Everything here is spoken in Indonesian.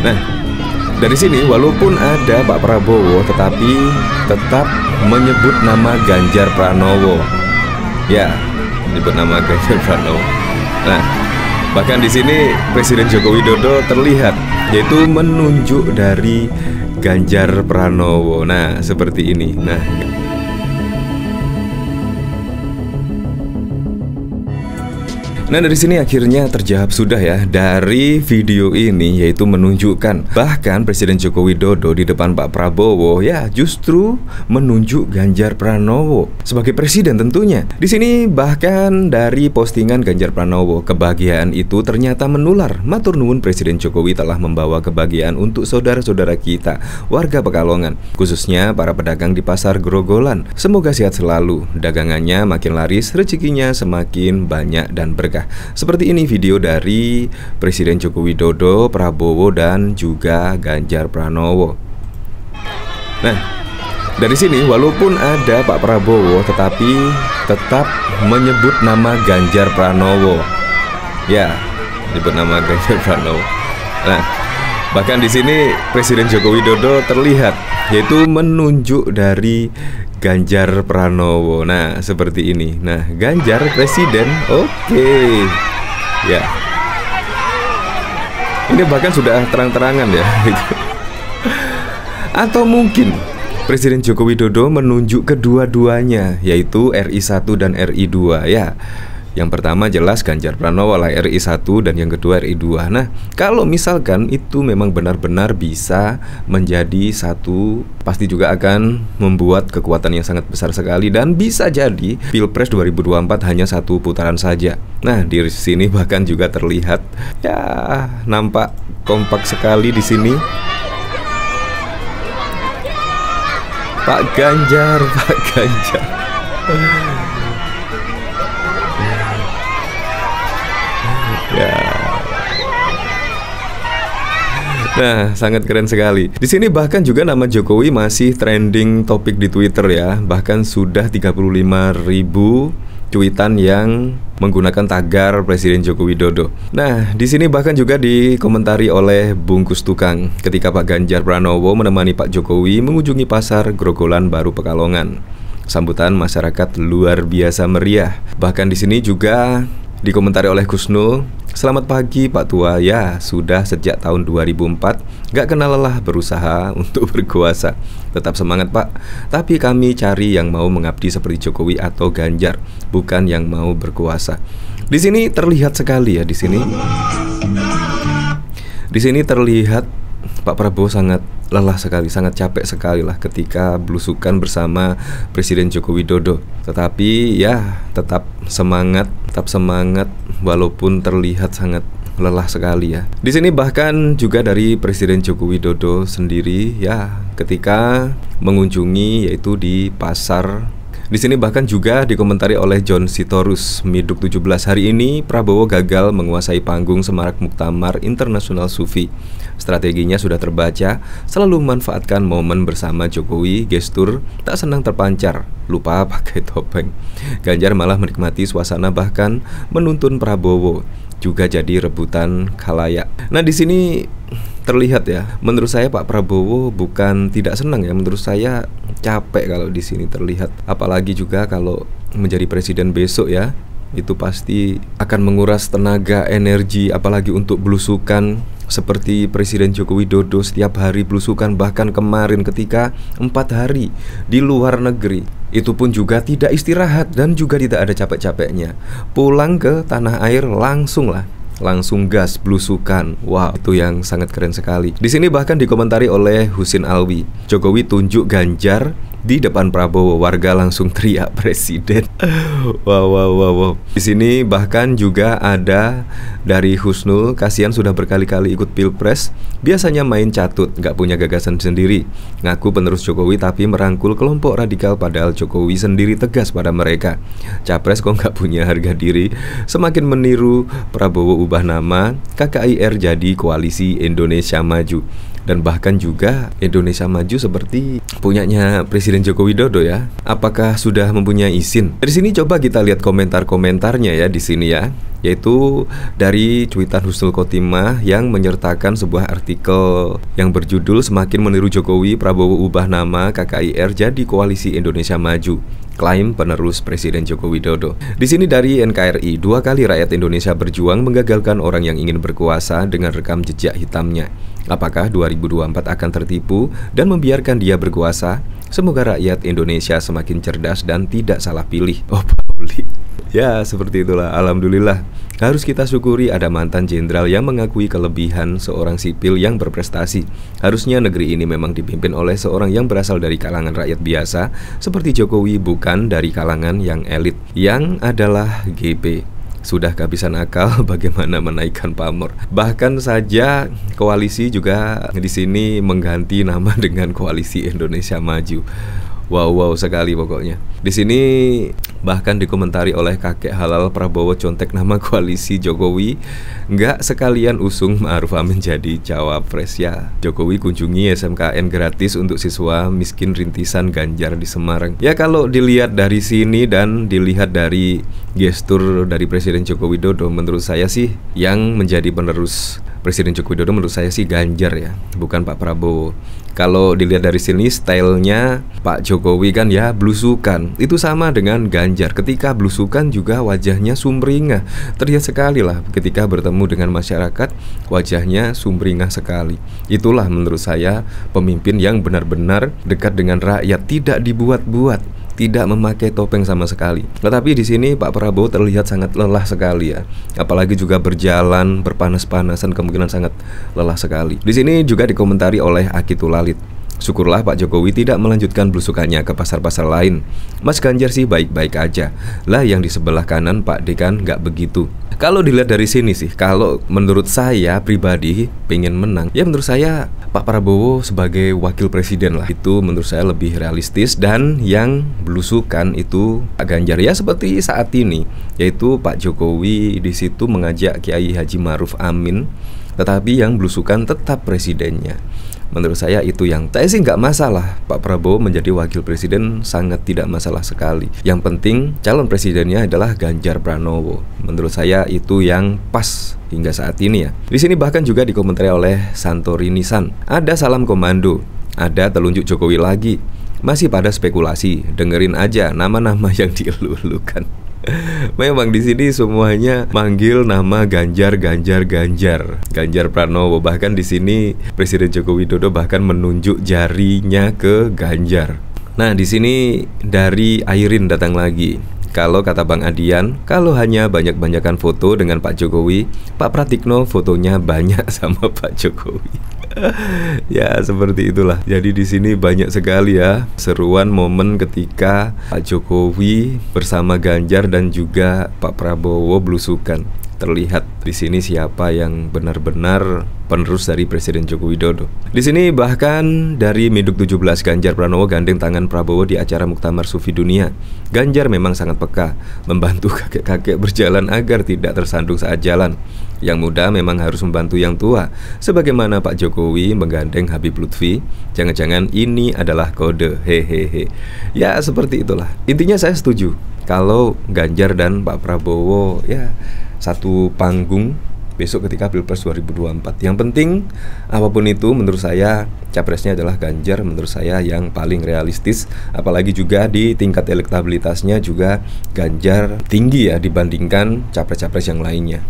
Nah, dari sini walaupun ada Pak Prabowo, tetapi tetap menyebut nama Ganjar Pranowo. Ya, menyebut nama Ganjar Pranowo. Nah, bahkan di sini Presiden Joko Widodo terlihat, yaitu menunjuk dari Ganjar Pranowo. Nah, seperti ini. Nah, dari sini akhirnya terjawab sudah ya dari video ini, yaitu menunjukkan bahkan Presiden Joko Widodo di depan Pak Prabowo ya justru menunjuk Ganjar Pranowo sebagai presiden tentunya. Di sini bahkan dari postingan Ganjar Pranowo, kebahagiaan itu ternyata menular. Matur nuwun Presiden Jokowi telah membawa kebahagiaan untuk saudara-saudara kita warga Pekalongan, khususnya para pedagang di Pasar Grogolan. Semoga sehat selalu, dagangannya makin laris, rezekinya semakin banyak dan berkah. Seperti ini video dari Presiden Joko Widodo, Prabowo, dan juga Ganjar Pranowo. Nah, dari sini walaupun ada Pak Prabowo, tetapi tetap menyebut nama Ganjar Pranowo. Ya, menyebut nama Ganjar Pranowo. Nah, bahkan di sini Presiden Joko Widodo terlihat, yaitu menunjuk dari Ganjar Pranowo. Nah, seperti ini. Nah, Ganjar presiden. Oke. Ya. Ini bahkan sudah terang-terangan ya. Atau mungkin Presiden Joko Widodo menunjuk kedua-duanya, yaitu RI 1 dan RI 2 ya. Yang pertama jelas Ganjar Pranowo lah, RI 1, dan yang kedua RI 2. Nah, kalau misalkan itu memang benar-benar bisa menjadi satu, pasti juga akan membuat kekuatan yang sangat besar sekali, dan bisa jadi Pilpres 2024 hanya satu putaran saja. Nah, di sini bahkan juga terlihat ya nampak kompak sekali di sini. Pak Ganjar. Ya. Nah, sangat keren sekali. Di sini bahkan juga nama Jokowi masih trending topik di Twitter ya. Bahkan sudah 35.000 cuitan yang menggunakan tagar Presiden Joko Widodo. Nah, di sini bahkan juga dikomentari oleh Bungkus Tukang ketika Pak Ganjar Pranowo menemani Pak Jokowi mengunjungi Pasar Grogolan Baru Pekalongan. Sambutan masyarakat luar biasa meriah. Bahkan di sini juga dikomentari oleh Kusnul, selamat pagi Pak Tua, ya sudah sejak tahun 2004 gak kenal lelah berusaha untuk berkuasa. Tetap semangat Pak, tapi kami cari yang mau mengabdi seperti Jokowi atau Ganjar, bukan yang mau berkuasa. Di sini terlihat sekali ya, di sini terlihat Pak Prabowo sangat lelah sekali, sangat capek sekali lah ketika belusukan bersama Presiden Joko Widodo. Tetapi ya tetap semangat walaupun terlihat sangat lelah sekali ya. Di sini bahkan juga dari Presiden Joko Widodo sendiri ya ketika mengunjungi yaitu di pasar. Di sini bahkan juga dikomentari oleh John Sitorus Miduk 17, hari ini Prabowo gagal menguasai panggung Semarak Muktamar Internasional Sufi. Strateginya sudah terbaca, selalu memanfaatkan momen bersama Jokowi, gestur tak senang terpancar, lupa pakai topeng. Ganjar malah menikmati suasana, bahkan menuntun Prabowo juga jadi rebutan khalayak. Nah, di sini terlihat ya, menurut saya Pak Prabowo bukan tidak senang ya, menurut saya capek kalau di sini terlihat. Apalagi juga kalau menjadi presiden besok ya, itu pasti akan menguras tenaga, energi, apalagi untuk belusukan seperti Presiden Joko Widodo setiap hari belusukan. Bahkan kemarin ketika 4 hari di luar negeri, itu pun juga tidak istirahat dan juga tidak ada capek-capeknya. Pulang ke tanah air langsung gas belusukan. Wow, itu yang sangat keren sekali. Di sini bahkan dikomentari oleh Husin Alwi, Jokowi tunjuk Ganjar di depan Prabowo, warga langsung teriak presiden. Wow. Di sini bahkan juga ada dari Husnul, kasihan sudah berkali-kali ikut Pilpres, biasanya main catut, gak punya gagasan sendiri. Ngaku penerus Jokowi tapi merangkul kelompok radikal, padahal Jokowi sendiri tegas pada mereka. Capres kok gak punya harga diri. Semakin meniru Prabowo ubah nama KKIR jadi Koalisi Indonesia Maju. dan bahkan juga Indonesia Maju seperti punyanya Presiden Joko Widodo ya. Apakah sudah mempunyai izin? Dari sini coba kita lihat komentar-komentarnya ya di sini ya, yaitu dari cuitan Husnul Khotimah yang menyertakan sebuah artikel yang berjudul "Semakin meniru Jokowi, Prabowo ubah nama KKIR jadi Koalisi Indonesia Maju. Klaim penerus Presiden Joko Widodo." Di sini dari NKRI, 2 kali rakyat Indonesia berjuang menggagalkan orang yang ingin berkuasa dengan rekam jejak hitamnya. Apakah 2024 akan tertipu dan membiarkan dia berkuasa? Semoga rakyat Indonesia semakin cerdas dan tidak salah pilih. Oh, Pauli. Ya, seperti itulah. Alhamdulillah. Harus kita syukuri ada mantan jenderal yang mengakui kelebihan seorang sipil yang berprestasi. Harusnya negeri ini memang dipimpin oleh seorang yang berasal dari kalangan rakyat biasa seperti Jokowi, bukan dari kalangan yang elit, yang adalah GP. Sudah kehabisan akal bagaimana menaikkan pamor. Bahkan saja koalisi juga di sini mengganti nama dengan Koalisi Indonesia Maju. Wow sekali pokoknya. Di sini bahkan dikomentari oleh kakek halal Prabowo contek nama koalisi Jokowi, nggak sekalian usung Ma'ruf Amin jadi cawapres ya. Jokowi kunjungi SMKN gratis untuk siswa miskin rintisan Ganjar di Semarang. Ya kalau dilihat dari sini dan dilihat dari gestur dari Presiden Joko Widodo, menurut saya sih yang menjadi penerus Presiden Joko Widodo menurut saya sih Ganjar ya, bukan Pak Prabowo. Kalau dilihat dari sini stylenya Pak Jokowi kan ya blusukan. Itu sama dengan Ganjar. Ketika blusukan juga wajahnya sumringah. Terlihat sekali lah ketika bertemu dengan masyarakat, wajahnya sumringah sekali. Itulah menurut saya pemimpin yang benar-benar dekat dengan rakyat, tidak dibuat-buat, tidak memakai topeng sama sekali. Tetapi di sini Pak Prabowo terlihat sangat lelah sekali ya. Apalagi juga berjalan berpanas-panasan, kemungkinan sangat lelah sekali. Di sini juga dikomentari oleh Akitul Lalit. Syukurlah Pak Jokowi tidak melanjutkan belusukannya ke pasar-pasar lain. Mas Ganjar sih baik-baik aja. Lah yang di sebelah kanan Pak Dekan nggak begitu. Kalau dilihat dari sini sih, kalau menurut saya pribadi pengen menang, ya menurut saya Pak Prabowo sebagai wakil presiden lah. Itu menurut saya lebih realistis, dan yang belusukan itu Pak Ganjar ya seperti saat ini, yaitu Pak Jokowi di situ mengajak Kiai Haji Ma'ruf Amin, tetapi yang belusukan tetap presidennya. Menurut saya itu yang saya sih nggak masalah. Pak Prabowo menjadi wakil presiden sangat tidak masalah sekali. Yang penting calon presidennya adalah Ganjar Pranowo. Menurut saya itu yang pas hingga saat ini ya. Di sini bahkan juga dikomentari oleh Santorini San. Ada salam komando, ada telunjuk Jokowi lagi. Masih pada spekulasi, dengerin aja nama-nama yang dielu-elukan. Memang di sini semuanya manggil nama Ganjar Pranowo. Bahkan di sini Presiden Joko Widodo bahkan menunjuk jarinya ke Ganjar. Nah, di sini dari Airin datang lagi. Kalau kata Bang Adian, kalau hanya banyak-banyakan foto dengan Pak Jokowi, Pak Pratikno fotonya banyak sama Pak Jokowi. Ya seperti itulah. Jadi di sini banyak sekali ya seruan momen ketika Pak Jokowi bersama Ganjar dan juga Pak Prabowo belusukan. Terlihat di sini siapa yang benar-benar penerus dari Presiden Joko Widodo. Di sini bahkan dari Miduk 17, Ganjar Pranowo gandeng tangan Prabowo di acara Muktamar Sufi Dunia. Ganjar memang sangat peka, membantu kakek-kakek berjalan agar tidak tersandung saat jalan. Yang muda memang harus membantu yang tua. Sebagaimana Pak Jokowi menggandeng Habib Lutfi, jangan-jangan ini adalah kode, hehehe. Ya seperti itulah. Intinya saya setuju kalau Ganjar dan Pak Prabowo ya satu panggung besok ketika Pilpres 2024. Yang penting apapun itu menurut saya capresnya adalah Ganjar, menurut saya yang paling realistis. Apalagi juga di tingkat elektabilitasnya juga Ganjar tinggi ya dibandingkan capres-capres yang lainnya.